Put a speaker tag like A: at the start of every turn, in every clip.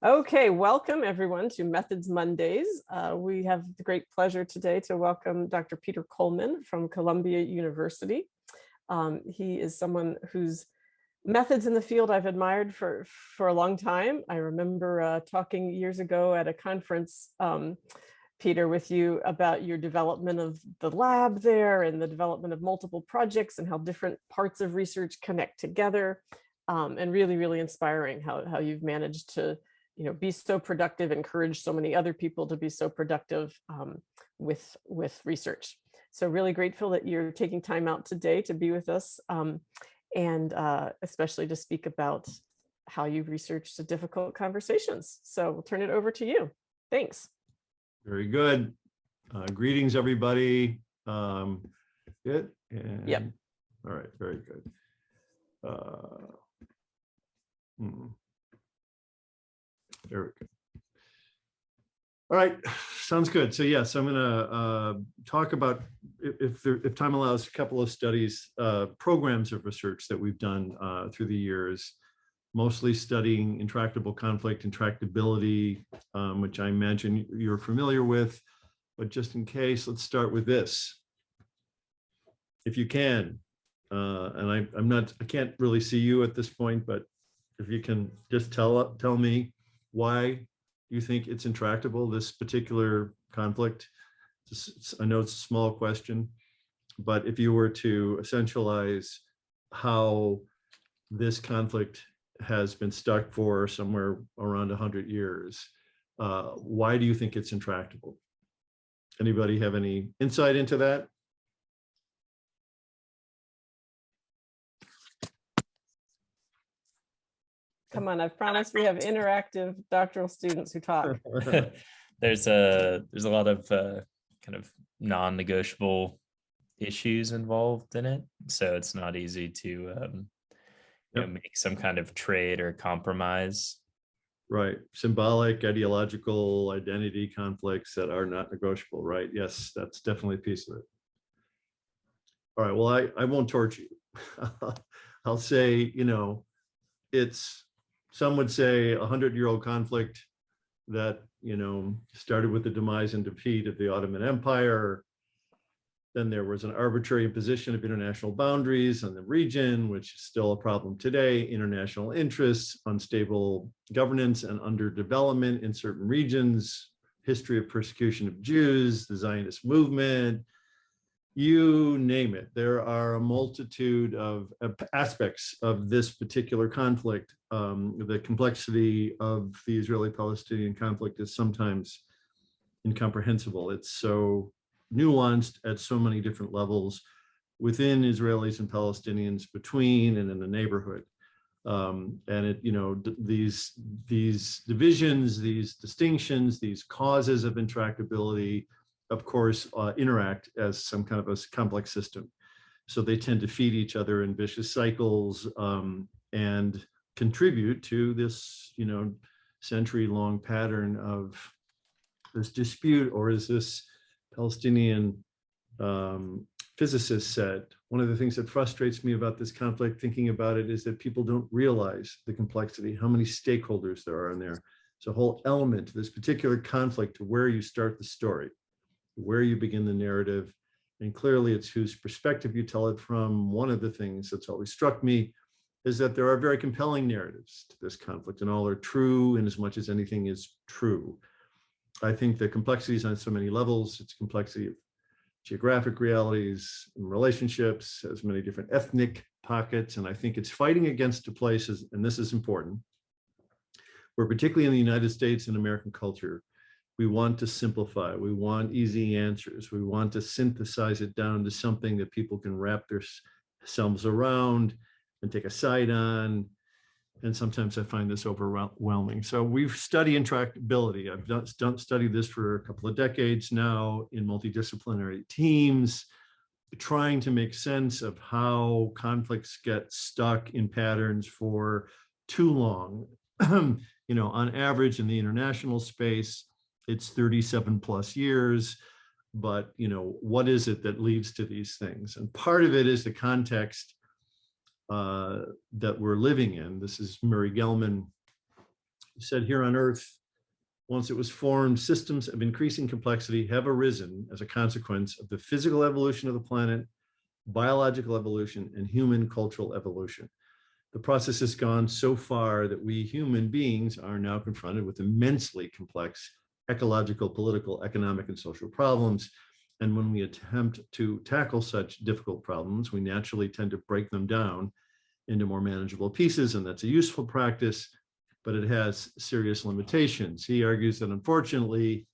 A: Okay, welcome everyone to Methods Mondays. We have the great pleasure today to welcome Dr. Peter Coleman from Columbia University. He is someone whose methods in the field I've admired for a long time. I remember talking years ago at a conference, Peter, with you about your development of the lab there and the development of multiple projects and how different parts of research connect together, and really inspiring how you've managed to be so productive, encourage so many other people to be so productive with research. So really grateful that you're taking time out today to be with us, and especially to speak about how you've researched the difficult conversations. So we'll turn it over to you. Thanks.
B: Very good. Greetings, everybody. Good. And,
A: yep.
B: All right, very good. There we go. All right, sounds good. So yes, I'm going to talk about, if time allows, a couple of studies, programs of research that we've done through the years, mostly studying intractable conflict, intractability, which I imagine you're familiar with. But just in case, let's start with this. If you can, and I can't really see you at this point, but if you can just tell me why you think it's intractable, this particular conflict. I know it's a small question, but if you were to essentialize how this conflict has been stuck for somewhere around 100 years, why do you think it's intractable? Anybody have any insight into that?
A: Come on, I've promised we have interactive doctoral students who talk.
C: There's a lot of kind of non-negotiable issues involved in it, so it's not easy to make some kind of trade or compromise.
B: Right, symbolic, ideological, identity conflicts that are not negotiable. Right, yes, that's definitely a piece of it. All right, well, I won't torture you. I'll say, it's, some would say, 100-year-old conflict that, started with the demise and defeat of the Ottoman Empire. Then there was an arbitrary imposition of international boundaries on the region, which is still a problem today, international interests, unstable governance and underdevelopment in certain regions, history of persecution of Jews, the Zionist movement, you name it. There are a multitude of aspects of this particular conflict. The complexity of the Israeli-Palestinian conflict is sometimes incomprehensible. It's so nuanced at so many different levels within Israelis and Palestinians, between and in the neighborhood. And these divisions, these distinctions, these causes of intractability, of course, interact as some kind of a complex system. So they tend to feed each other in vicious cycles, and contribute to this, century-long pattern of this dispute, or as this Palestinian physicist said, one of the things that frustrates me about this conflict, thinking about it, is that people don't realize the complexity, how many stakeholders there are in there. It's a whole element to this particular conflict, to where you start the story, where you begin the narrative, and clearly it's whose perspective you tell it from. One of the things that's always struck me is that there are very compelling narratives to this conflict, and all are true in as much as anything is true. I think the complexity is on so many levels. It's complexity of geographic realities and relationships, as many different ethnic pockets, and I think it's fighting against places, and this is important, where particularly in the United States and American culture, we want to simplify, we want easy answers, we want to synthesize it down to something that people can wrap themselves around and take a side on. And sometimes I find this overwhelming. So we've studied intractability. I've studied this for a couple of decades now in multidisciplinary teams, trying to make sense of how conflicts get stuck in patterns for too long. On average in the international space, it's 37 plus years, but what is it that leads to these things? And part of it is the context that we're living in. This is Murray Gell-Mann He said, here on Earth, once it was formed, systems of increasing complexity have arisen as a consequence of the physical evolution of the planet, biological evolution, and human cultural evolution. The process has gone so far that we human beings are now confronted with immensely complex ecological, political, economic, and social problems. And when we attempt to tackle such difficult problems, we naturally tend to break them down into more manageable pieces, and that's a useful practice, but it has serious limitations. He argues that unfortunately,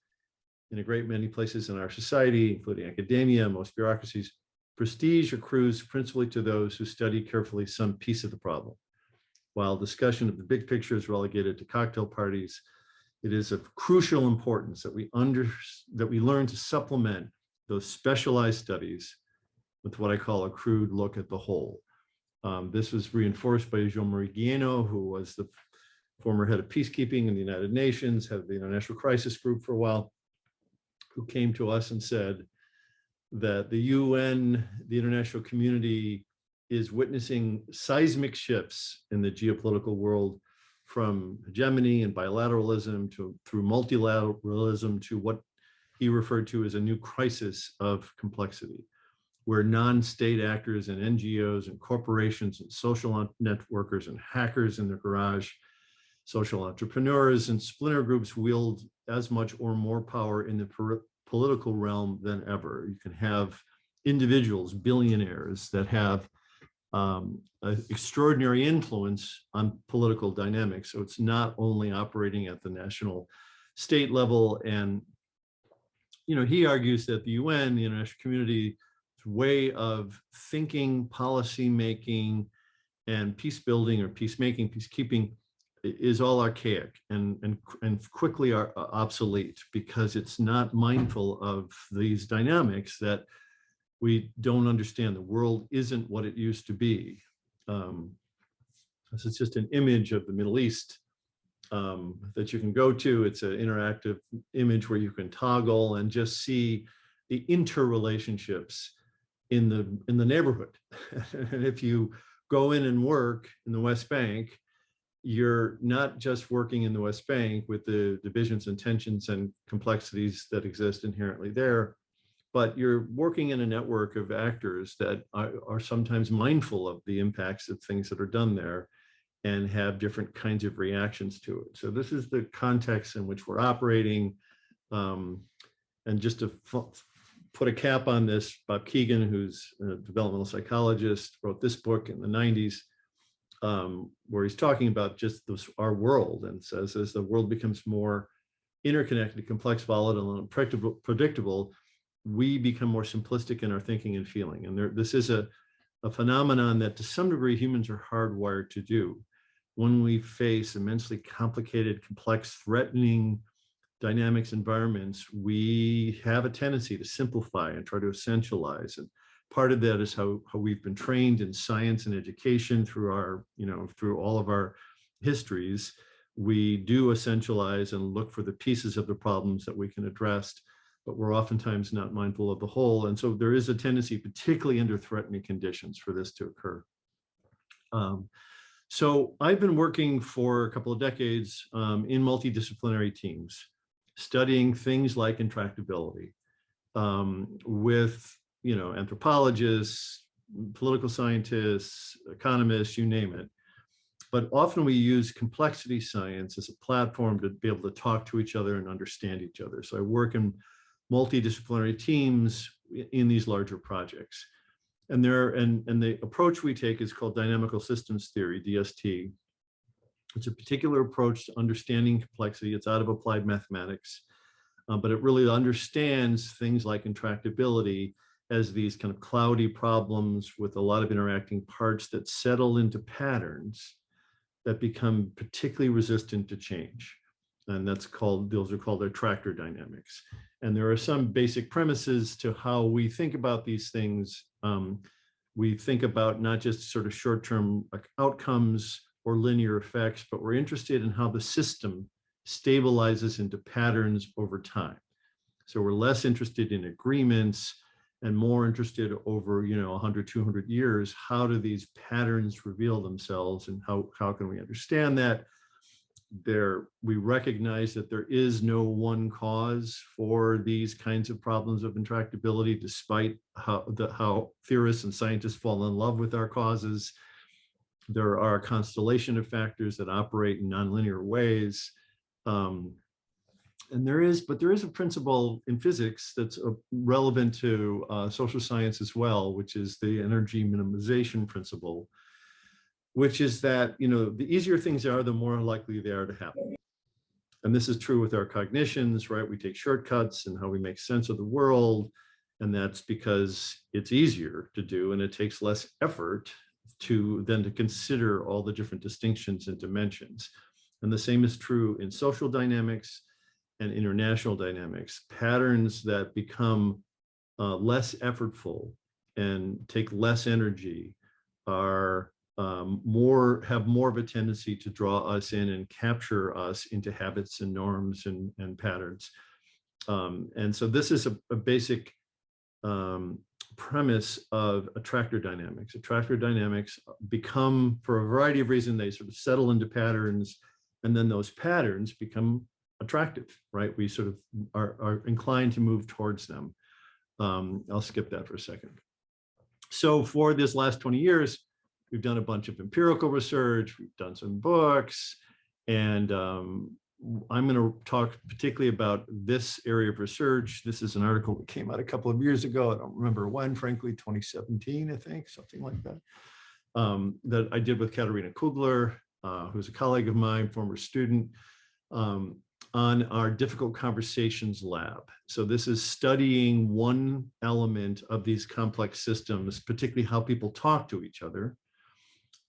B: in a great many places in our society, including academia, most bureaucracies, prestige accrues principally to those who study carefully some piece of the problem. While discussion of the big picture is relegated to cocktail parties, it is of crucial importance that we learn to supplement those specialized studies with what I call a crude look at the whole. This was reinforced by Jean-Marie Guéhenno, who was the former head of peacekeeping in the United Nations, head of the International Crisis Group for a while, who came to us and said that the UN, the international community, is witnessing seismic shifts in the geopolitical world, from hegemony and bilateralism through multilateralism to what he referred to as a new crisis of complexity, where non-state actors and NGOs and corporations and social networkers and hackers in their garage, social entrepreneurs and splinter groups wield as much or more power in the political realm than ever. You can have individuals, billionaires, that have an extraordinary influence on political dynamics. So it's not only operating at the national state level. And, you know, he argues that the UN, the international community, way of thinking, policy making, and peace building or peacemaking, peacekeeping is all archaic and quickly are obsolete, because it's not mindful of these dynamics that we don't understand. The world isn't what it used to be. This is just an image of the Middle East that you can go to. It's an interactive image where you can toggle and just see the interrelationships in the neighborhood. And if you go in and work in the West Bank, you're not just working in the West Bank with the divisions and tensions and complexities that exist inherently there, but you're working in a network of actors that are sometimes mindful of the impacts of things that are done there and have different kinds of reactions to it. So this is the context in which we're operating. And just to put a cap on this, Bob Keegan, who's a developmental psychologist, wrote this book in the 90s, where he's talking about just our world, and says as the world becomes more interconnected, complex, volatile, and predictable, we become more simplistic in our thinking and feeling. And this is a phenomenon that to some degree humans are hardwired to do. When we face immensely complicated, complex, threatening dynamics environments, we have a tendency to simplify and try to essentialize. And part of that is how we've been trained in science and education through through all of our histories. We do essentialize and look for the pieces of the problems that we can address, but we're oftentimes not mindful of the whole. And so there is a tendency, particularly under threatening conditions, for this to occur. So I've been working for a couple of decades in multidisciplinary teams, studying things like intractability with anthropologists, political scientists, economists, you name it. But often we use complexity science as a platform to be able to talk to each other and understand each other. So I work in multidisciplinary teams in these larger projects. And the approach we take is called dynamical systems theory, DST. It's a particular approach to understanding complexity. It's out of applied mathematics, but it really understands things like intractability as these kind of cloudy problems with a lot of interacting parts that settle into patterns that become particularly resistant to change. And those are called attractor dynamics. And there are some basic premises to how we think about these things. We think about not just sort of short-term outcomes or linear effects, but we're interested in how the system stabilizes into patterns over time. So we're less interested in agreements and more interested over 100, 200 years. How do these patterns reveal themselves, and how can we understand that? we recognize that there is no one cause for these kinds of problems of intractability, despite how theorists and scientists fall in love with our causes. There are a constellation of factors that operate in nonlinear ways. And there is a principle in physics that's relevant to social science as well, which is the energy minimization principle, which is that, the easier things are, the more likely they are to happen. And this is true with our cognitions, right? We take shortcuts in how we make sense of the world. And that's because it's easier to do, and it takes less effort than to consider all the different distinctions and dimensions. And the same is true in social dynamics and international dynamics. Patterns that become less effortful and take less energy are have more of a tendency to draw us in and capture us into habits and norms and patterns. And so this is a basic premise of attractor dynamics. Attractor dynamics become, for a variety of reasons, they sort of settle into patterns, and then those patterns become attractive, right? We sort of are inclined to move towards them. I'll skip that for a second. So for this last 20 years, we've done a bunch of empirical research, we've done some books, and I'm going to talk particularly about this area of research. This is an article that came out a couple of years ago. I don't remember when, frankly, 2017, I think, something like that, that I did with Katerina Kugler, who's a colleague of mine, former student, on our difficult conversations lab. So this is studying one element of these complex systems, particularly how people talk to each other,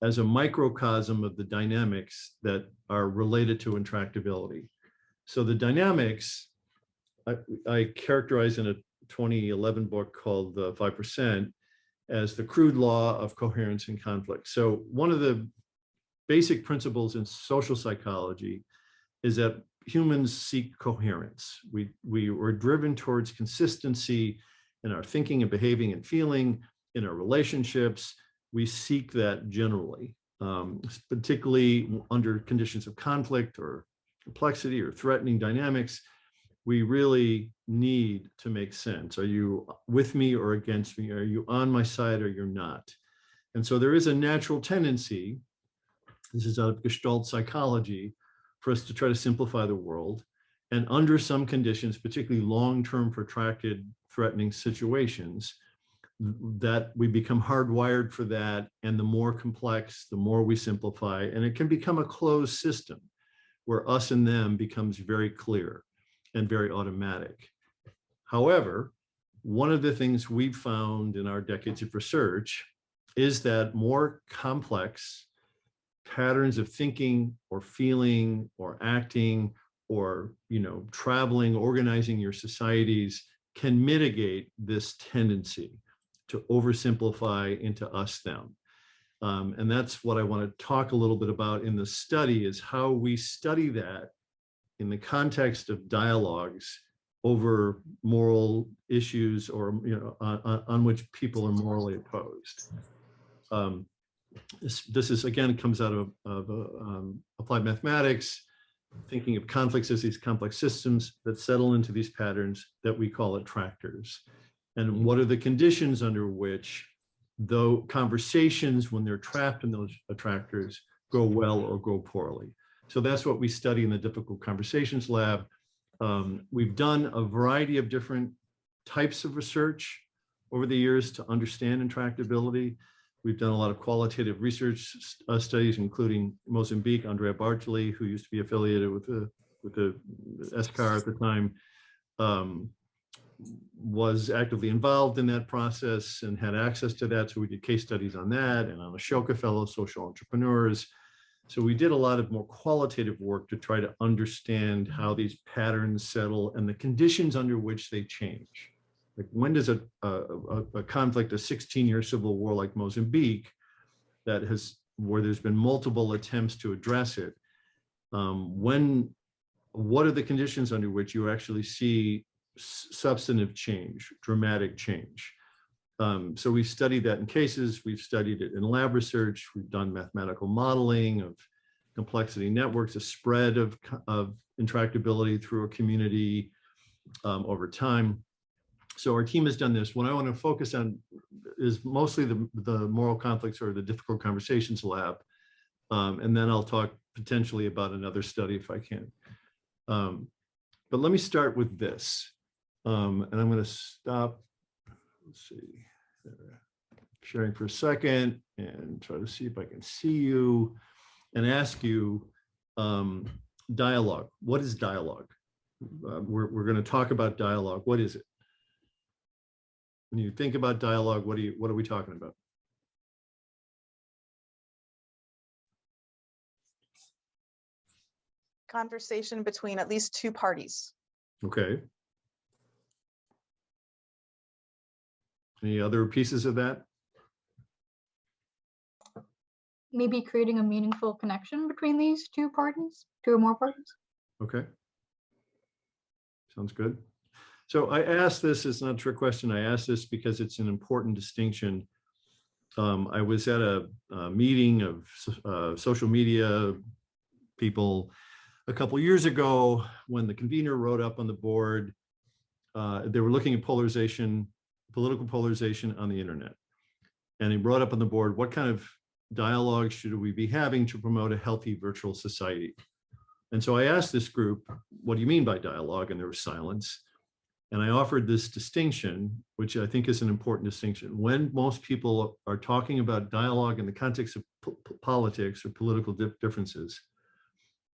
B: as a microcosm of the dynamics that are related to intractability. So the dynamics, I characterize in a 2011 book called The 5% as the crude law of coherence and conflict. So one of the basic principles in social psychology is that humans seek coherence. We were driven towards consistency in our thinking and behaving and feeling, in our relationships. We seek that generally, particularly under conditions of conflict or complexity or threatening dynamics. We really need to make sense. Are you with me or against me? Are you on my side or you're not? And so there is a natural tendency, this is out of Gestalt psychology, for us to try to simplify the world. And under some conditions, particularly long-term protracted threatening situations, that we become hardwired for that. And the more complex, the more we simplify. And it can become a closed system where us and them becomes very clear and very automatic. However, one of the things we've found in our decades of research is that more complex patterns of thinking or feeling or acting or traveling, organizing your societies can mitigate this tendency to oversimplify into us, them. And that's what I want to talk a little bit about in the study, is how we study that in the context of dialogues over moral issues or on which people are morally opposed. This is, again, comes out of applied mathematics, thinking of conflicts as these complex systems that settle into these patterns that we call attractors. And what are the conditions under which, though conversations, when they're trapped in those attractors, go well or go poorly? So that's what we study in the difficult conversations lab. We've done a variety of different types of research over the years to understand intractability. We've done a lot of qualitative research studies, including Mozambique. Andrea Bartoli, who used to be affiliated with the SCAR at the time, was actively involved in that process and had access to that. So we did case studies on that, and on the Ashoka Fellow, social entrepreneurs. So we did a lot of more qualitative work to try to understand how these patterns settle and the conditions under which they change. Like, when does a conflict, a 16-year civil war like Mozambique, where there's been multiple attempts to address it, what are the conditions under which you actually see substantive change, dramatic change? So we've studied that in cases, we've studied it in lab research, we've done mathematical modeling of complexity networks, a spread of intractability through a community over time. So our team has done this. What I want to focus on is mostly the moral conflicts or the difficult conversations lab. And then I'll talk potentially about another study if I can. But let me start with this. And I'm going to stop, let's see, sharing for a second and try to see if I can see you and ask you, dialogue. What is dialogue? We're going to talk about dialogue. What is it? When you think about dialogue, what are we talking about?
D: Conversation between at least two parties.
B: Okay. Any other pieces of that?
E: Maybe creating a meaningful connection between these two parties, two or more parties.
B: Okay. Sounds good. So I asked this, it's not a trick question. I asked this because it's an important distinction. I was at a meeting of social media people a couple years ago when the convener wrote up on the board. They were looking at polarization, political polarization on the internet. And he brought up on the board, what kind of dialogue should we be having to promote a healthy virtual society? And so I asked this group, what do you mean by dialogue? And there was silence. And I offered this distinction, which I think is an important distinction. When most people are talking about dialogue in the context of politics or political differences,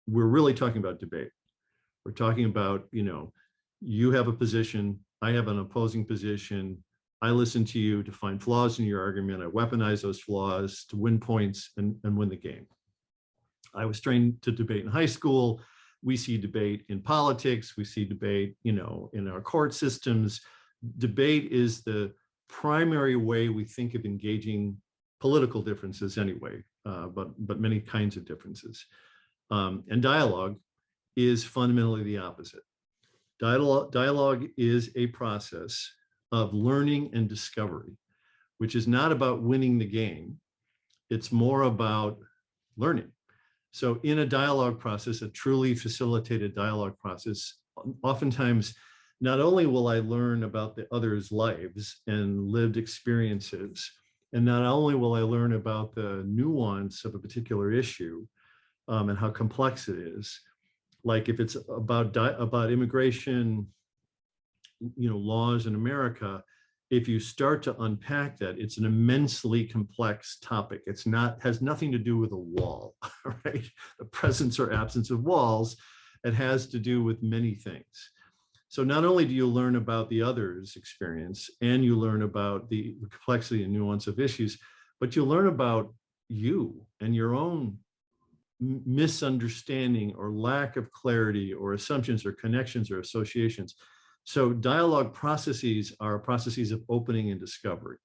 B: we're really talking about debate. We're talking about, you have a position, I have an opposing position, I listen to you to find flaws in your argument, I weaponize those flaws to win points and win the game. I was trained to debate in high school. We see debate in politics, we see debate, in our court systems. Debate is the primary way we think of engaging political differences anyway, but many kinds of differences. And dialogue is fundamentally the opposite. Dialogue is a process of learning and discovery, which is not about winning the game. It's more about learning. So in a dialogue process, a truly facilitated dialogue process, oftentimes, not only will I learn about the other's lives and lived experiences, and not only will I learn about the nuance of a particular issue and how complex it is, like if it's about immigration, laws in America, if you start to unpack that, it's an immensely complex topic. Has nothing to do with a wall, right? The presence or absence of walls. It has to do with many things. So not only do you learn about the other's experience and you learn about the complexity and nuance of issues, but you learn about you and your own misunderstanding or lack of clarity or assumptions or connections or associations. So dialogue processes are processes of opening and discovery.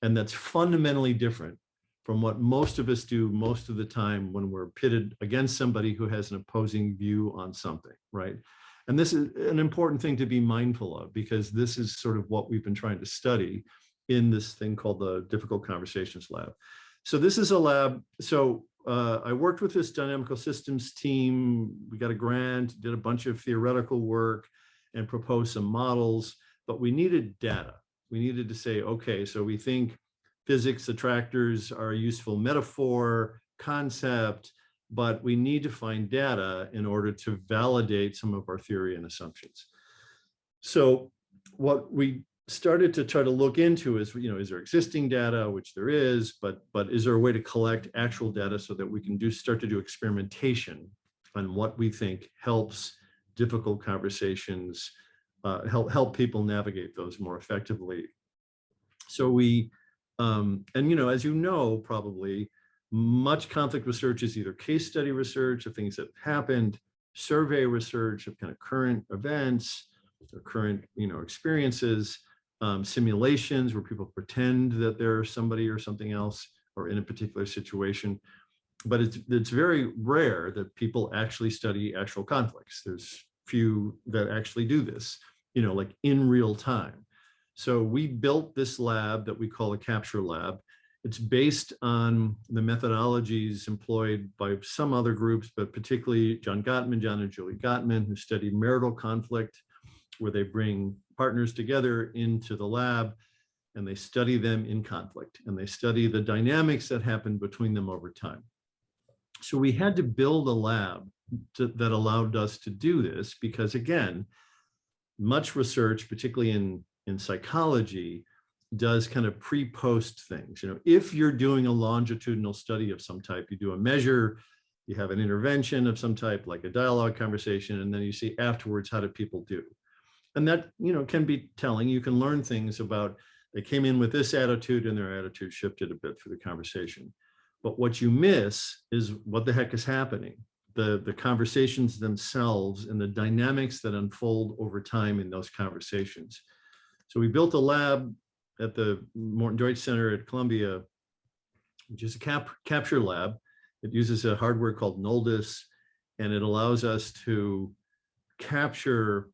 B: And that's fundamentally different from what most of us do most of the time when we're pitted against somebody who has an opposing view on something, right? And this is an important thing to be mindful of, because this is sort of what we've been trying to study in this thing called the Difficult Conversations Lab. So this is a lab. So I worked with this dynamical systems team. We got a grant, did a bunch of theoretical work, and propose some models, but we needed data. We needed to say, okay, so we think physics attractors are a useful metaphor, concept, but we need to find data in order to validate some of our theory and assumptions. So what we started to try to look into is, is there existing data, which there is, but is there a way to collect actual data so that we can start to do experimentation on what we think helps difficult conversations, help people navigate those more effectively. So we, as probably, much conflict research is either case study research of things that have happened, survey research of kind of current events or current, experiences, simulations where people pretend that they're somebody or something else or in a particular situation. But it's very rare that people actually study actual conflicts. There's few that actually do this, like in real time. So we built this lab that we call a capture lab. It's based on the methodologies employed by some other groups, but particularly John and Julie Gottman, who study marital conflict, where they bring partners together into the lab and they study them in conflict, and they study the dynamics that happen between them over time. So we had to build a lab that allowed us to do this because, again, much research, particularly in psychology, does kind of pre-post things. If you're doing a longitudinal study of some type, you do a measure, you have an intervention of some type, like a dialogue conversation, and then you see afterwards, how do people do? And that, can be telling. You can learn things about, they came in with this attitude and their attitude shifted a bit for the conversation. But what you miss is what the heck is happening. The conversations themselves and the dynamics that unfold over time in those conversations. So we built a lab at the Morton Deutsch Center at Columbia, which is a capture lab. It uses a hardware called Noldis, and it allows us to capture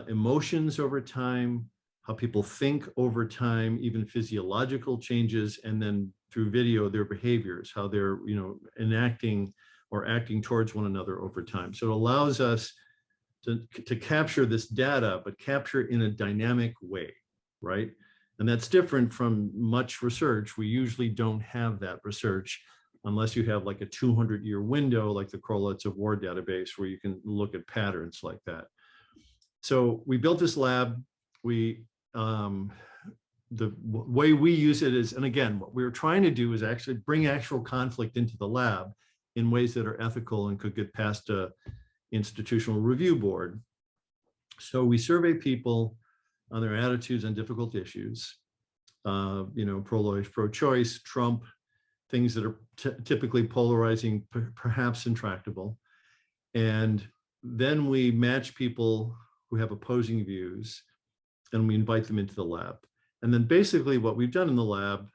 B: emotions over time, how people think over time, even physiological changes, and then through video, their behaviors, how they're, enacting or acting towards one another over time. So it allows us to capture this data, but capture it in a dynamic way, right? And that's different from much research. We usually don't have that research unless you have like a 200-year window, like the Correlates of War database, where you can look at patterns like that. So we built this lab. The way we use it is, and again, what we were trying to do is actually bring actual conflict into the lab in ways that are ethical and could get past a institutional review board. So we survey people on their attitudes on difficult issues, pro-life, pro-choice, Trump, things that are typically polarizing, perhaps intractable. And then we match people who have opposing views, and we invite them into the lab. And then basically what we've done in the lab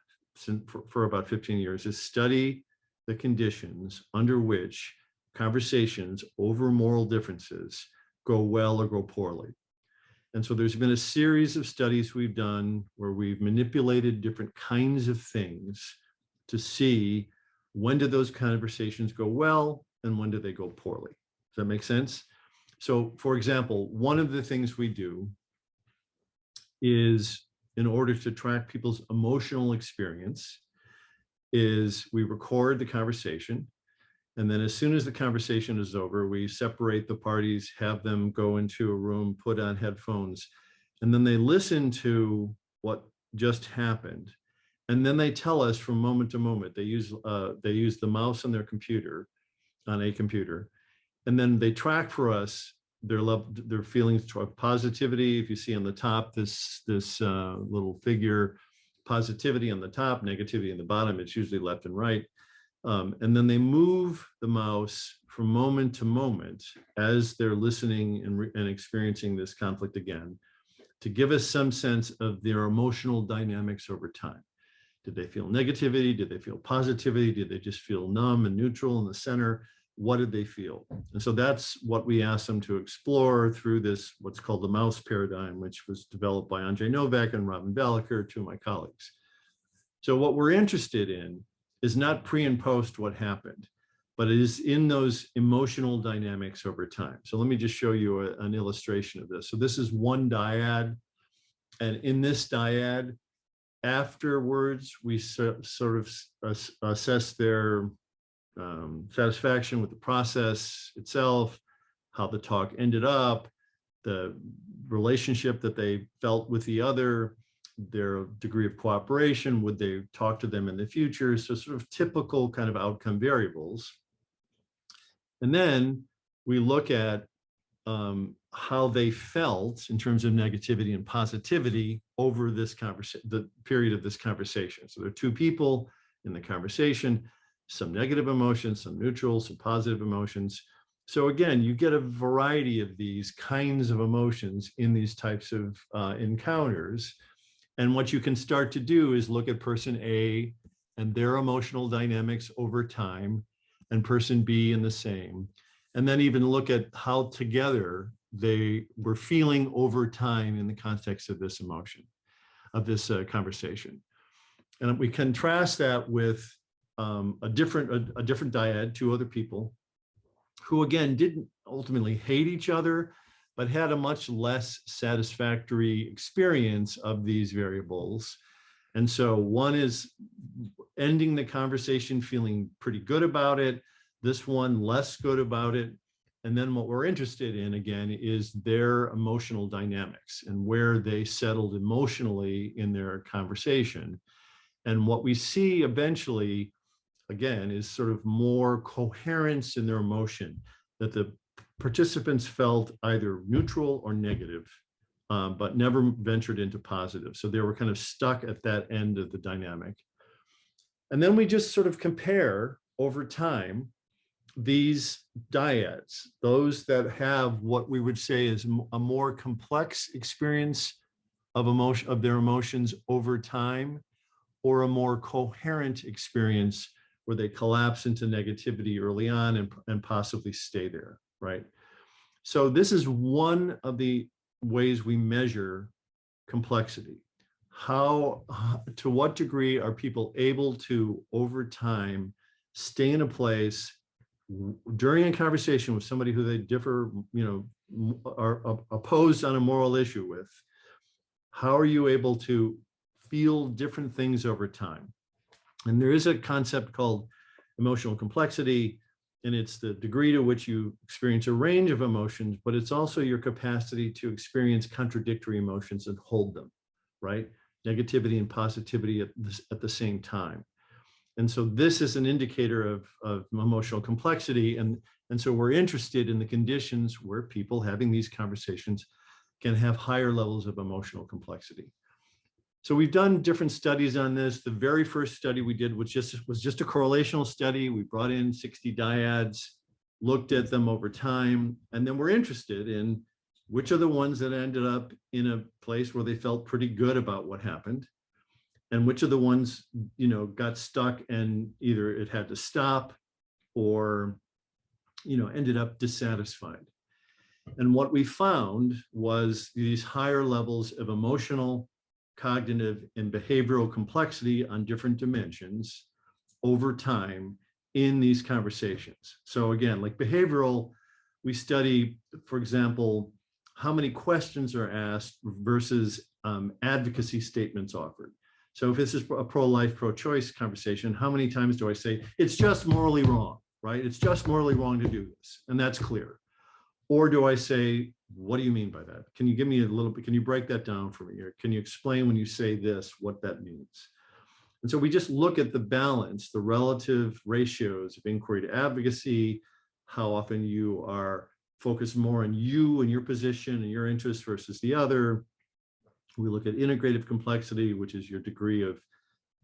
B: for about 15 years is study the conditions under which conversations over moral differences go well or go poorly. And so there's been a series of studies we've done where we've manipulated different kinds of things to see when do those conversations go well and when do they go poorly. Does that make sense? So for example, one of the things we do is, in order to track people's emotional experience, is we record the conversation. And then as soon as the conversation is over, we separate the parties, have them go into a room, put on headphones, and then they listen to what just happened. And then they tell us from moment to moment. They use the mouse on their computer, on a computer, and then they track for us their feelings of positivity. If you see on the top, this little figure, positivity on the top, negativity on the bottom, it's usually left and right. And then they move the mouse from moment to moment as they're listening and experiencing this conflict again, to give us some sense of their emotional dynamics over time. Did they feel negativity? Did they feel positivity? Did they just feel numb and neutral in the center? What did they feel? And so that's what we asked them to explore through this, what's called the mouse paradigm, which was developed by Andrzej Nowak and Robin Balaker, two of my colleagues. So what we're interested in is not pre and post what happened, but it is in those emotional dynamics over time. So let me just show you an illustration of this. So this is one dyad. And in this dyad, afterwards, we sort of assess their satisfaction with the process itself, how the talk ended up, the relationship that they felt with the other, their degree of cooperation, would they talk to them in the future? So sort of typical kind of outcome variables. And then we look at how they felt in terms of negativity and positivity over this conversation, the period of this conversation. So there are two people in the conversation, some negative emotions, some neutral, some positive emotions. So again, you get a variety of these kinds of emotions in these types of encounters. And what you can start to do is look at person A and their emotional dynamics over time, and person B in the same. And then even look at how together they were feeling over time in the context of this emotion, of this conversation. And we contrast that with a different dyad, two other people, who again didn't ultimately hate each other, but had a much less satisfactory experience of these variables. And so one is ending the conversation feeling pretty good about it, this one less good about it. And then what we're interested in, again, is their emotional dynamics and where they settled emotionally in their conversation. And what we see eventually, again, is sort of more coherence in their emotion, that the participants felt either neutral or negative, but never ventured into positive. So they were kind of stuck at that end of the dynamic. And then we just sort of compare over time these dyads, those that have what we would say is a more complex experience of emotion, of their emotions over time, or a more coherent experience where they collapse into negativity early on and possibly stay there, right? So this is one of the ways we measure complexity. How, to what degree are people able to, over time, stay in a place during a conversation with somebody who they differ, are opposed on a moral issue with? How are you able to feel different things over time? And there is a concept called emotional complexity, and it's the degree to which you experience a range of emotions, but it's also your capacity to experience contradictory emotions and hold them, right? Negativity and positivity at the same time. And so this is an indicator of emotional complexity. And so we're interested in the conditions where people having these conversations can have higher levels of emotional complexity. So we've done different studies on this. The very first study we did was just a correlational study. We brought in 60 dyads, looked at them over time, and then we're interested in which are the ones that ended up in a place where they felt pretty good about what happened, and which of the ones, got stuck and either it had to stop or, ended up dissatisfied. And what we found was these higher levels of emotional, cognitive, and behavioral complexity on different dimensions over time in these conversations. So again, like behavioral, we study, for example, how many questions are asked versus advocacy statements offered. So if this is a pro-life, pro-choice conversation, how many times do I say, it's just morally wrong, right? It's just morally wrong to do this, and that's clear. Or do I say, what do you mean by that? Can you give me a little bit, can you break that down for me? Or can you explain when you say this, what that means? And so we just look at the balance, the relative ratios of inquiry to advocacy, how often you are focused more on you and your position and your interests versus the other. We look at integrative complexity, which is your degree of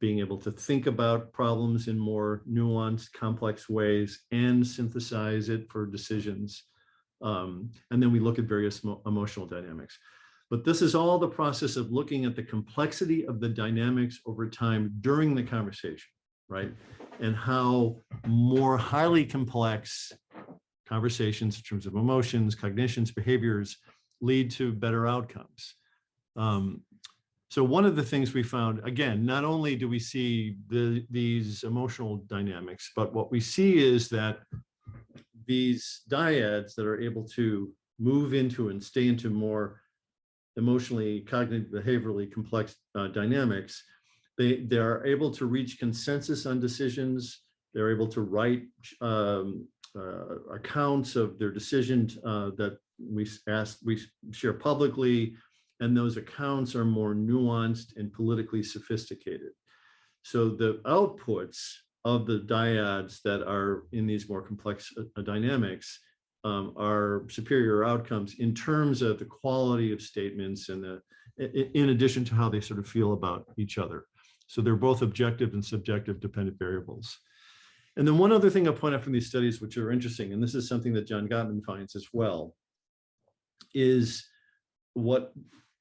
B: being able to think about problems in more nuanced, complex ways and synthesize it for decisions. And then we look at various emotional dynamics. But this is all the process of looking at the complexity of the dynamics over time during the conversation, right? And how more highly complex conversations in terms of emotions, cognitions, behaviors lead to better outcomes. So one of the things we found, again, not only do we see these emotional dynamics, but what we see is that these dyads that are able to move into and stay into more emotionally, cognitive, behaviorally complex dynamics, they are able to reach consensus on decisions. They're able to write accounts of their decisions that we share publicly, and those accounts are more nuanced and politically sophisticated. So the outputs of the dyads that are in these more complex dynamics are superior outcomes in terms of the quality of statements and in addition to how they sort of feel about each other. So they're both objective and subjective dependent variables. And then one other thing I'll point out from these studies, which are interesting, and this is something that John Gottman finds as well, is what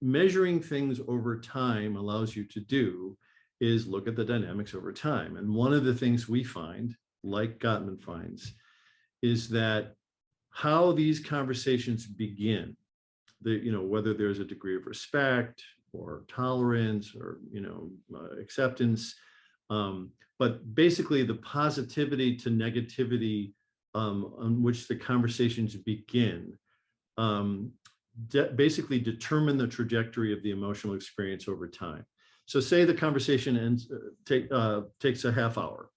B: measuring things over time allows you to do is look at the dynamics over time. And one of the things we find, like Gottman finds, is that how these conversations begin, whether there's a degree of respect or tolerance or, acceptance. But basically the positivity to negativity on which the conversations begin basically determine the trajectory of the emotional experience over time. So say the conversation ends, takes a half hour.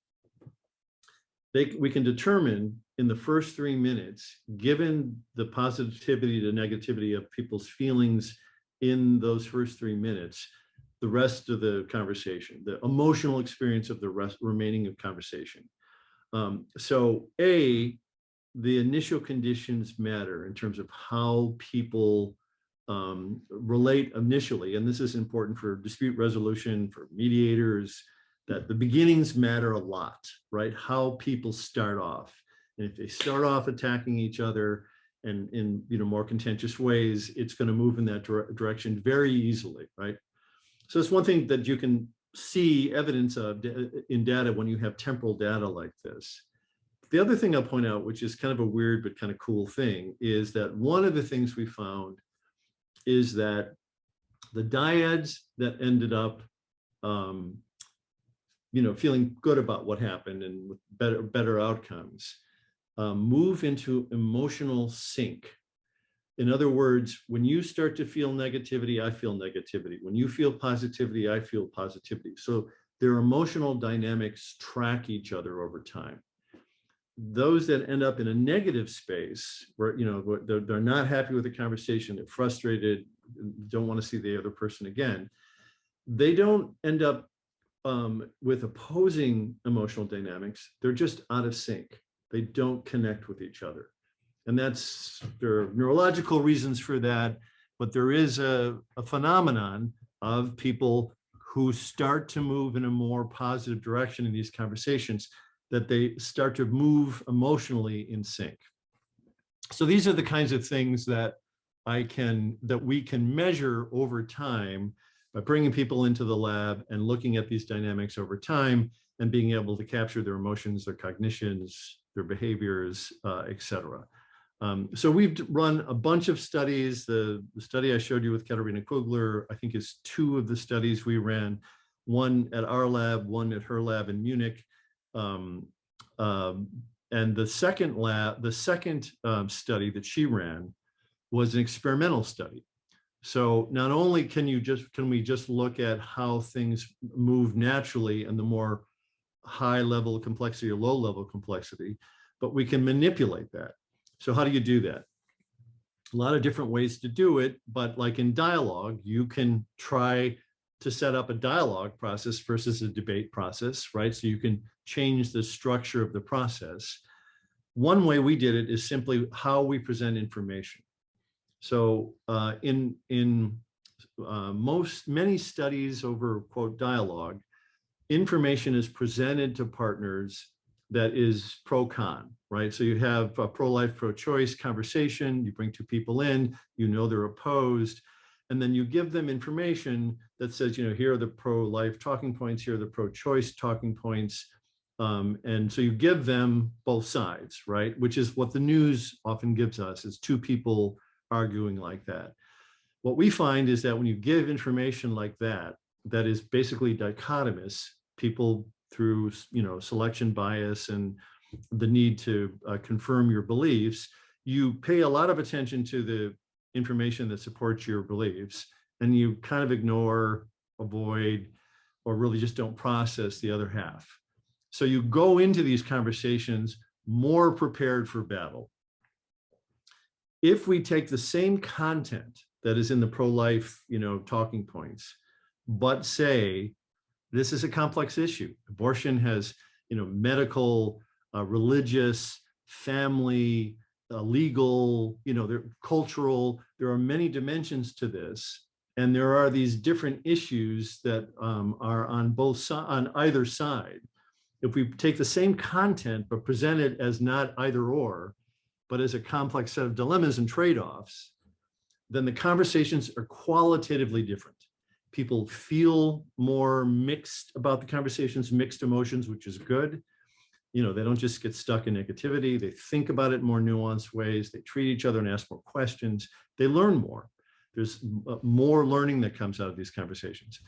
B: We can determine in the first 3 minutes, given the positivity to negativity of people's feelings in those first 3 minutes, the rest of the conversation, the emotional experience of the remaining of conversation. So the initial conditions matter in terms of how people relate initially. And this is important for dispute resolution, for mediators, that the beginnings matter a lot, right? How people start off. And if they start off attacking each other and in more contentious ways, it's going to move in that direction very easily, right? So it's one thing that you can see evidence of in data when you have temporal data like this. The other thing I'll point out, which is kind of a weird but kind of cool thing, is that one of the things we found is that the dyads that ended up feeling good about what happened and with better outcomes, move into emotional sync. In other words, when you start to feel negativity, I feel negativity. When you feel positivity, I feel positivity. So their emotional dynamics track each other over time. Those that end up in a negative space where they're not happy with the conversation, they're frustrated, don't want to see the other person again, they don't end up with opposing emotional dynamics. They're just out of sync. They don't connect with each other. And there are neurological reasons for that, but there is a phenomenon of people who start to move in a more positive direction in these conversations, that they start to move emotionally in sync. So these are the kinds of things that we can measure over time by bringing people into the lab and looking at these dynamics over time and being able to capture their emotions, their cognitions, their behaviors, et cetera. So we've run a bunch of studies. The study I showed you with Katerina Kugler, I think, is 2 of the studies we ran, one at our lab, one at her lab in Munich. And the second study that she ran was an experimental study. So not only can we just look at how things move naturally and the more high level complexity or low level complexity, but we can manipulate that. So how do you do that? A lot of different ways to do it, but like in dialogue, you can try to set up a dialogue process versus a debate process, right? So you can change the structure of the process. One way we did it is simply how we present information. So many studies over, quote, dialogue, information is presented to partners that is pro-con, right? So you have a pro-life, pro-choice conversation, you bring 2 people in, they're opposed, and then you give them information that says, here are the pro-life talking points, here are the pro-choice talking points. And so you give them both sides, right? Which is what the news often gives us, is 2 people arguing like that. What we find is that when you give information like that, that is basically dichotomous, people through selection bias and the need to confirm your beliefs, you pay a lot of attention to the information that supports your beliefs, and you kind of ignore, avoid, or really just don't process the other half. So you go into these conversations more prepared for battle. If we take the same content that is in the pro-life, talking points, but say, this is a complex issue. Abortion has, medical, religious, family, legal, cultural, there are many dimensions to this. And there are these different issues that are on either side. If we take the same content, but present it as not either or, but as a complex set of dilemmas and trade-offs, then the conversations are qualitatively different. People feel more mixed about the conversations, mixed emotions, which is good. They don't just get stuck in negativity. They think about it in more nuanced ways. They treat each other and ask more questions. They learn more. There's more learning that comes out of these conversations.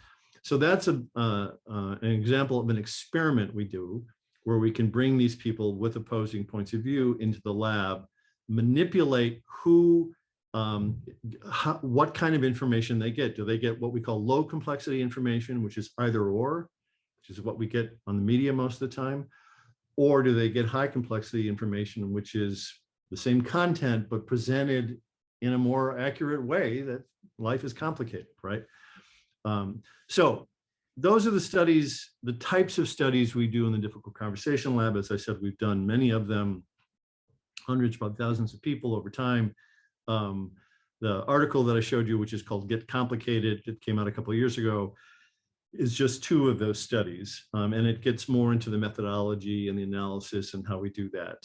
B: So that's an example of an experiment we do where we can bring these people with opposing points of view into the lab, manipulate what kind of information they get. Do they get what we call low complexity information, which is either or, which is what we get on the media most of the time, or do they get high complexity information, which is the same content, but presented in a more accurate way that life is complicated, right? So those are the studies, the types of studies we do in the Difficult Conversation Lab. As I said, we've done many of them, hundreds, probably thousands of people over time. The article that I showed you, which is called Get Complicated, it came out a couple of years ago, is just 2 of those studies. And it gets more into the methodology and the analysis and how we do that.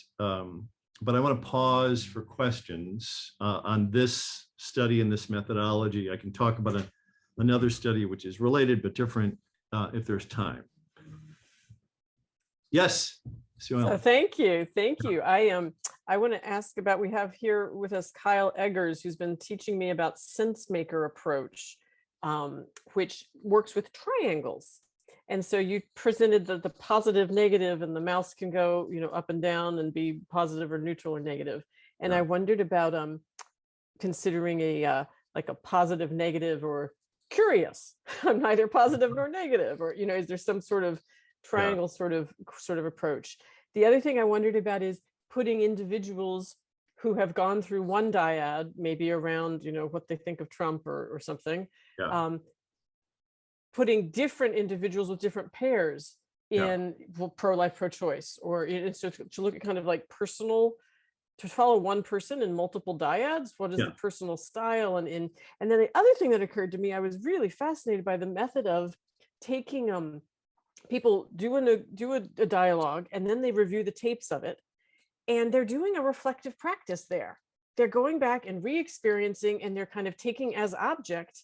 B: But I want to pause for questions on this study and this methodology. I can talk about another study which is related but different if there's time. Yes, Sue Ellen.
A: So thank you. I want to ask about, we have here with us Kyle Eggers, who's been teaching me about sense maker approach, which works with triangles. And so you presented the positive, negative, and the mouse can go, up and down and be positive or neutral or negative. And
B: Yeah.
A: I wondered about considering like a positive, negative, or curious. I'm neither positive nor negative, or is there some sort of triangle sort of approach? The other thing I wondered about is putting individuals who have gone through one dyad, maybe around what they think of Trump or something, putting different individuals with different pairs in pro-life, pro-choice, or so to look at kind of like personal, to follow one person in multiple dyads. What is the personal style? And then the other thing that occurred to me, I was really fascinated by the method of taking people do a dialogue, and then they review the tapes of it, and they're doing a reflective practice there. They're going back and re-experiencing, and they're kind of taking as object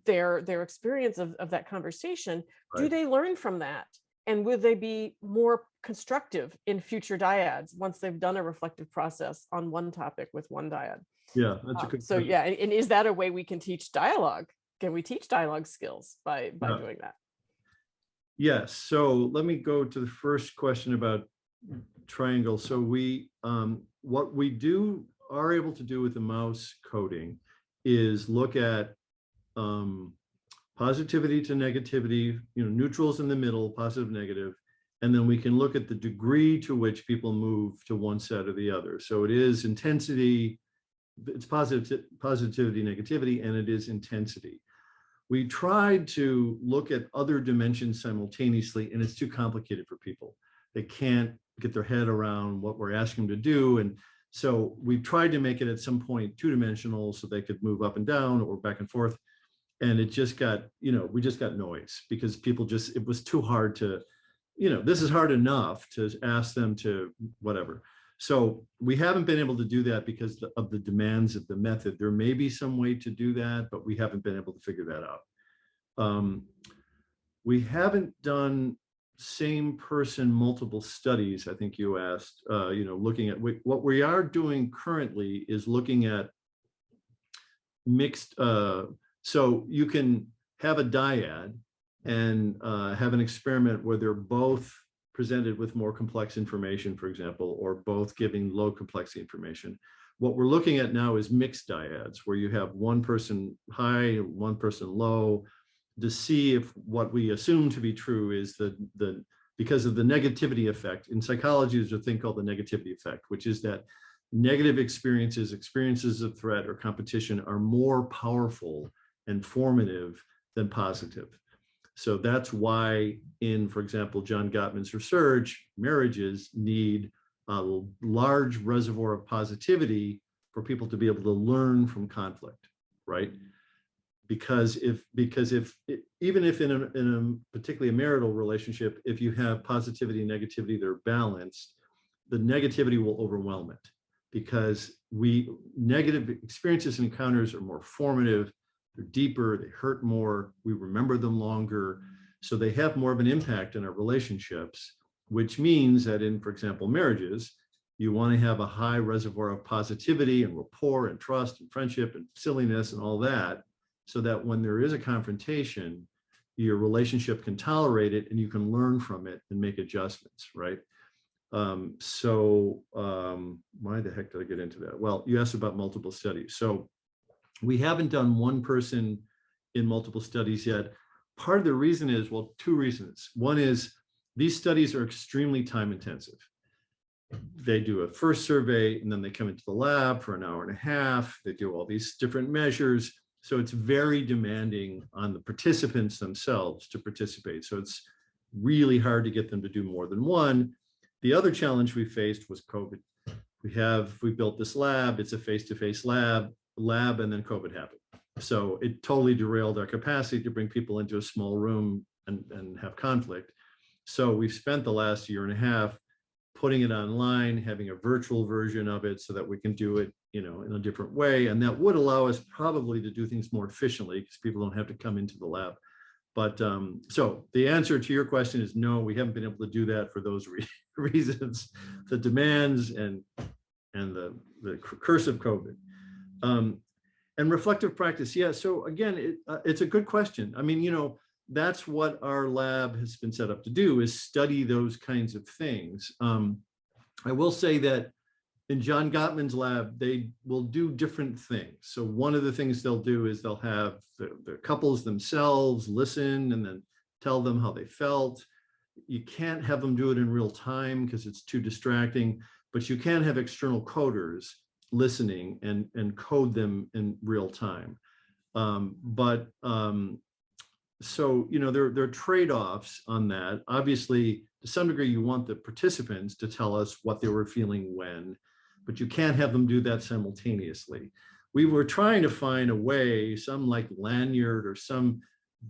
A: their experience of that conversation. Right. Do they learn from that? And will they be more constructive in future dyads once they've done a reflective process on one topic with one dyad?
B: Yeah, that's a good
A: so question. And is that a way we can teach dialogue? Can we teach dialogue skills by doing that?
B: Yes. So let me go to the first question about triangle. So we what we are able to do with the mouse coding is look at positivity to negativity, neutrals in the middle, positive, negative, and then we can look at the degree to which people move to one side or the other. So it is intensity, it's positivity, negativity, and it is intensity. We tried to look at other dimensions simultaneously, and it's too complicated for people. They can't get their head around what we're asking them to do. And so we tried to make it at some point 2-dimensional so they could move up and down or back and forth. And it just got, we just got noise because people it was too hard to, this is hard enough to ask them to whatever. So we haven't been able to do that because of the demands of the method. There may be some way to do that, but we haven't been able to figure that out. We haven't done same person multiple studies, I think you asked, looking at what we are doing currently is looking at mixed, so you can have a dyad and have an experiment where they're both presented with more complex information, for example, or both giving low complexity information. What we're looking at now is mixed dyads, where you have one person high, one person low, to see if what we assume to be true is because of the negativity effect. In psychology, there's a thing called the negativity effect, which is that negative experiences of threat or competition are more powerful and formative than positive. So that's why in, for example, John Gottman's research, marriages need a large reservoir of positivity for people to be able to learn from conflict, right? Because even if in a particularly a marital relationship, if you have positivity and negativity that are balanced, the negativity will overwhelm it because negative experiences and encounters are more formative, they're deeper, they hurt more, we remember them longer, so they have more of an impact in our relationships, which means that in, for example, marriages, You want to have a high reservoir of positivity and rapport and trust and friendship and silliness and all that, so that when there is a confrontation, your relationship can tolerate it and you can learn from it and make adjustments, right? Why the heck did I get into that? Well, you asked about multiple studies. So we haven't done one person in multiple studies yet. Part of the reason is, well, two reasons. One is these studies are extremely time intensive. They do a first survey and then they come into the lab for an hour and a half. They do all these different measures. So it's very demanding on the participants themselves to participate. So it's really hard to get them to do more than one. The other challenge we faced was COVID. We built this lab. It's a face-to-face lab, and then COVID happened. So it totally derailed our capacity to bring people into a small room and have conflict. So we've spent the last year and a half putting it online, having a virtual version of it so that we can do it, in a different way. And that would allow us probably to do things more efficiently because people don't have to come into the lab. But so the answer to your question is no, we haven't been able to do that for those reasons, the demands and the curse of COVID. And reflective practice, yeah. So again, it's a good question. I mean, that's what our lab has been set up to do, is study those kinds of things. I will say that in John Gottman's lab, they will do different things. So one of the things they'll do is they'll have the couples themselves listen and then tell them how they felt. You can't have them do it in real time because it's too distracting, but you can have external coders listening and code them in real time. So, there are trade-offs on that. Obviously, to some degree, you want the participants to tell us what they were feeling when, but you can't have them do that simultaneously. We were trying to find a way, some like lanyard or some,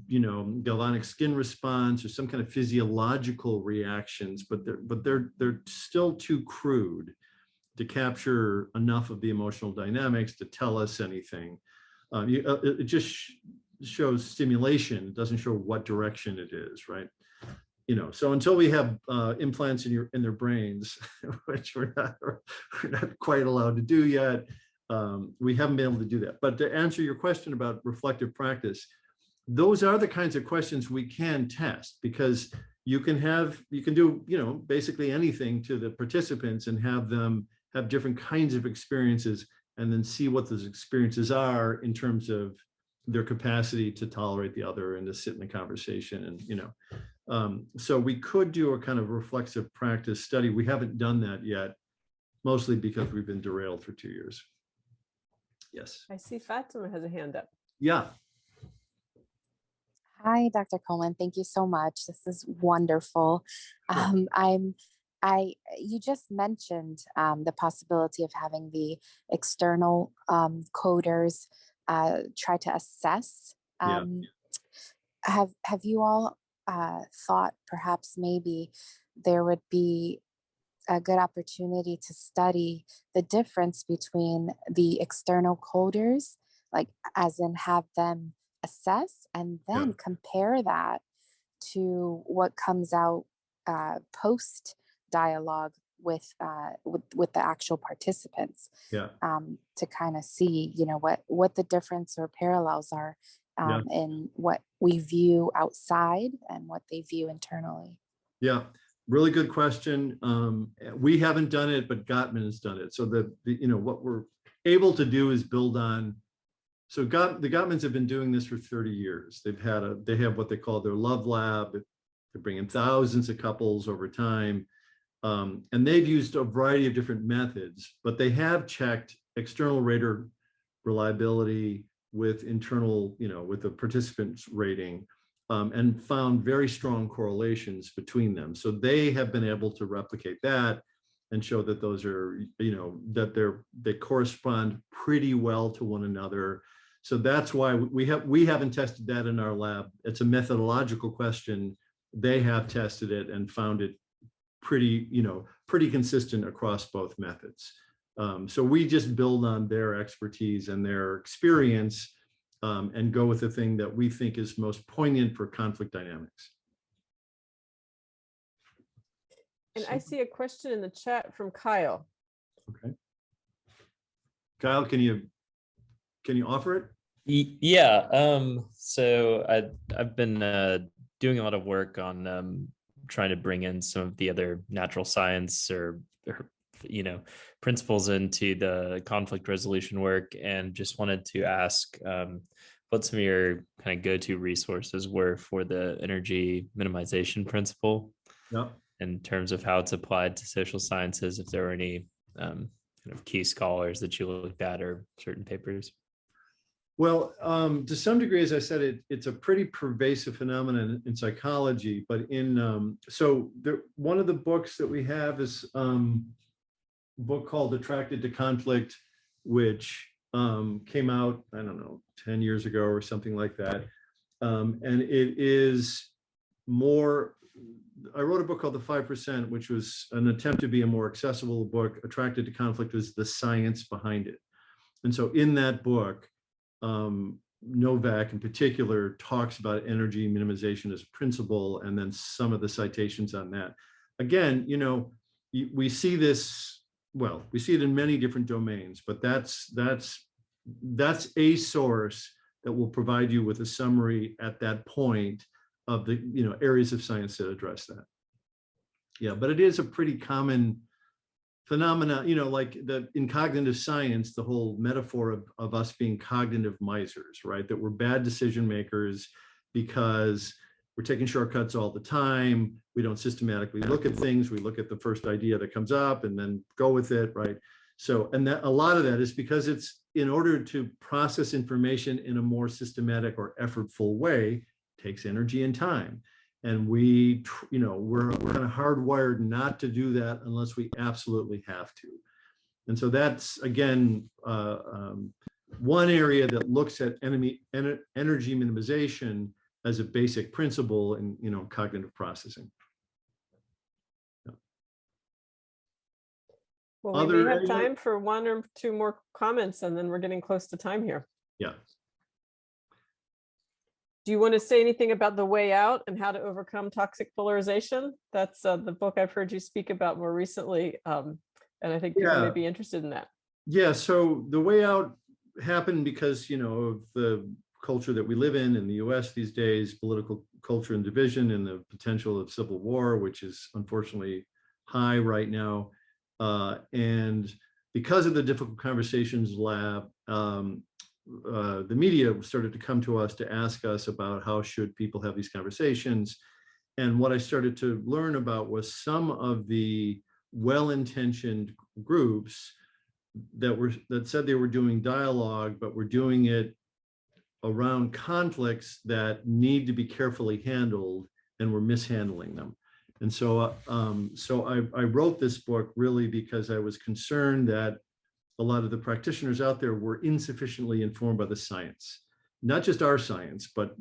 B: galvanic skin response or some kind of physiological reactions, but they're still too crude to capture enough of the emotional dynamics to tell us anything. It just shows stimulation. It doesn't show what direction it is, right? So until we have implants in their brains, which we're not quite allowed to do yet, we haven't been able to do that. But to answer your question about reflective practice, those are the kinds of questions we can test, because you can do basically anything to the participants and have them have different kinds of experiences, and then see what those experiences are in terms of their capacity to tolerate the other and to sit in the conversation. And so we could do a kind of reflexive practice study. We haven't done that yet, mostly because we've been derailed for 2 years. Yes.
A: I see Fatima has a hand up.
B: Yeah.
F: Hi, Dr. Coleman. Thank you so much. This is wonderful. You just mentioned the possibility of having the external coders try to assess. Have you all thought perhaps maybe there would be a good opportunity to study the difference between the external coders, like as in have them assess and then compare that to what comes out post dialogue with the actual participants, to kind of see what the difference or parallels are in what we view outside and what they view internally.
B: Yeah, really good question. We haven't done it, but Gottman has done it. So what we're able to do is build on. So the Gottmans have been doing this for 30 years. They have what they call their love lab. They bring in thousands of couples over time. And they've used a variety of different methods, but they have checked external rater reliability with internal, with the participants rating, and found very strong correlations between them. So they have been able to replicate that and show that those are, that they correspond pretty well to one another. So that's why we haven't tested that in our lab. It's a methodological question. They have tested it and found it pretty consistent across both methods. So we just build on their expertise and their experience, and go with the thing that we think is most poignant for conflict dynamics.
A: And I see a question in the chat from Kyle.
B: Okay. Kyle, can you offer it?
C: Yeah. So I've been doing a lot of work on trying to bring in some of the other natural science or principles into the conflict resolution work, and just wanted to ask what some of your kind of go-to resources were for the energy minimization principle.
B: Yeah.
C: In terms of how it's applied to social sciences, if there were any kind of key scholars that you looked at or certain papers.
B: Well, to some degree, as I said, it's a pretty pervasive phenomenon in psychology. But one of the books that we have is a book called Attracted to Conflict, which came out, I don't know, 10 years ago or something like that. And it is more, I wrote a book called The 5%, which was an attempt to be a more accessible book. Attracted to Conflict was the science behind it. And so in that book, Novak in particular talks about energy minimization as a principle, and then some of the citations on that. Again, we see this, well, we see it in many different domains, but that's a source that will provide you with a summary at that point of the areas of science that address that. Yeah, but it is a pretty common phenomena, like in cognitive science, the whole metaphor of us being cognitive misers, right? That we're bad decision makers because we're taking shortcuts all the time. We don't systematically look at things. We look at the first idea that comes up and then go with it, right? So, and that a lot of that is because it's in order to process information in a more systematic or effortful way, takes energy and time. And we're kind of hardwired not to do that unless we absolutely have to. And so that's, again, one area that looks at energy minimization as a basic principle in cognitive processing. Yeah.
A: Well, we may have time for one or two more comments, and then we're getting close to time here.
B: Yeah.
A: Do you want to say anything about The Way Out and how to overcome toxic polarization? That's the book I've heard you speak about more recently. And I think people may be interested in that. Yeah,
B: so The Way Out happened because, of the culture that we live in the US these days, political culture and division, and the potential of civil war, which is unfortunately high right now. And because of the Difficult Conversations Lab, the media started to come to us to ask us about how should people have these conversations. And what I started to learn about was some of the well-intentioned groups that said they were doing dialogue, but were doing it around conflicts that need to be carefully handled, and were mishandling them. And so, I wrote this book really because I was concerned that a lot of the practitioners out there were insufficiently informed by the science, not just our science, but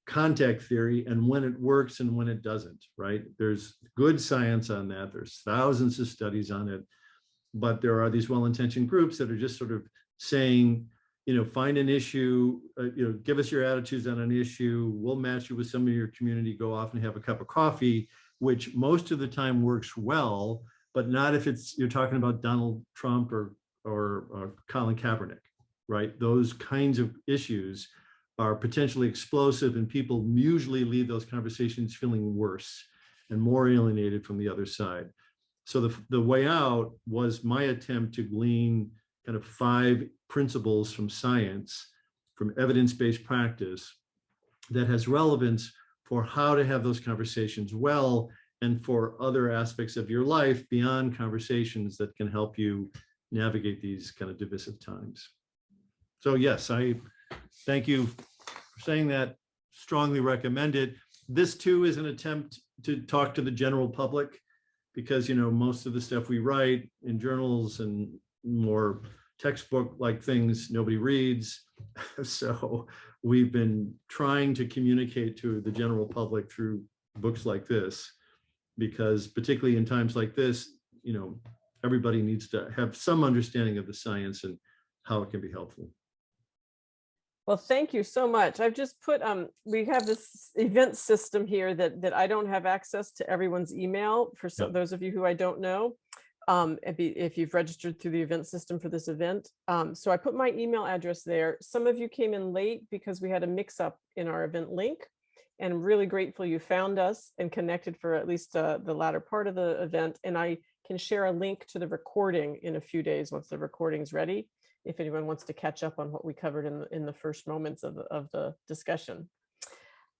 B: contact theory and when it works and when it doesn't, right? There's good science on that. There's thousands of studies on it, but there are these well-intentioned groups that are just sort of saying, find an issue, give us your attitudes on an issue. We'll match you with some of your community, go off and have a cup of coffee, which most of the time works well, but not if you're talking about Donald Trump or Colin Kaepernick, right? Those kinds of issues are potentially explosive, and people usually leave those conversations feeling worse and more alienated from the other side. So the Way Out was my attempt to glean kind of 5 principles from science, from evidence-based practice, that has relevance for how to have those conversations well, and for other aspects of your life beyond conversations that can help you navigate these kind of divisive times. So yes, I thank you for saying that. Strongly recommend it. This too is an attempt to talk to the general public, because most of the stuff we write in journals and more textbook-like things nobody reads. So we've been trying to communicate to the general public through books like this, because particularly in times like this, everybody needs to have some understanding of the science and how it can be helpful.
A: Well, thank you so much. I've just put, we have this event system here that I don't have access to everyone's email for those of you who I don't know. if you've registered through the event system for this event. So I put my email address there. Some of you came in late because we had a mix up in our event link, and I'm really grateful you found us and connected for at least the latter part of the event. And I can share a link to the recording in a few days once the recording's ready, if anyone wants to catch up on what we covered in the first moments of the discussion.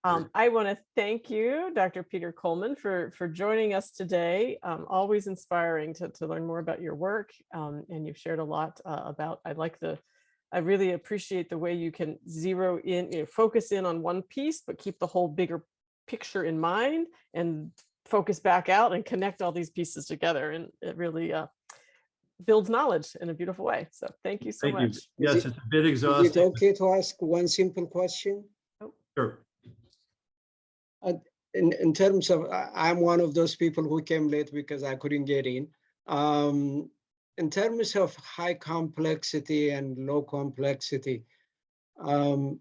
A: I want to thank you, Dr. Peter Coleman, for joining us today. Always inspiring to learn more about your work, and you've shared a lot about. I really appreciate the way you can zero in, focus in on one piece, but keep the whole bigger picture in mind, and focus back out and connect all these pieces together. And it really builds knowledge in a beautiful way. So thank you so much.
B: Yes, it's a bit
G: Is
B: exhausting.
G: it okay to ask one simple question?
B: Sure.
G: In terms of, I'm one of those people who came late because I couldn't get in. In terms of high complexity and low complexity, are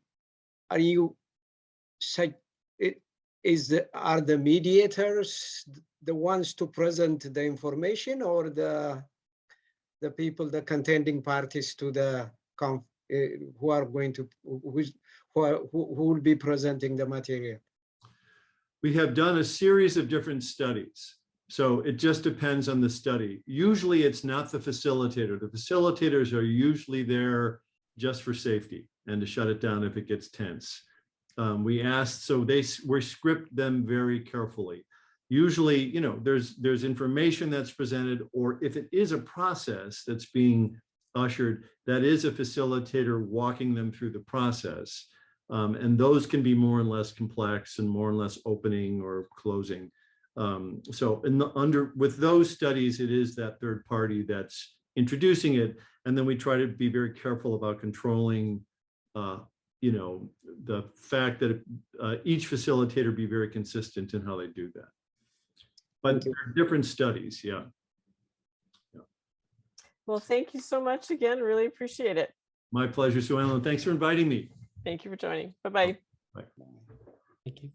G: the mediators the ones to present the information, or the people, the contending parties to the who are going to who will be presenting the material?
B: We have done a series of different studies. So it just depends on the study. Usually it's not the facilitator. The facilitators are usually there just for safety and to shut it down if it gets tense. We asked, so we script them very carefully. Usually, there's information that's presented, or if it is a process that's being ushered, that is a facilitator walking them through the process. And those can be more and less complex and more and less opening or closing. So with those studies, it is that third party that's introducing it. And then we try to be very careful about controlling, the fact that each facilitator be very consistent in how they do that. But there are different studies, yeah.
A: Well, thank you so much again. Really appreciate it.
B: My pleasure, Sue Ellen. Thanks for inviting me.
A: Thank you for joining. Bye-bye.
B: Bye.
C: Thank you.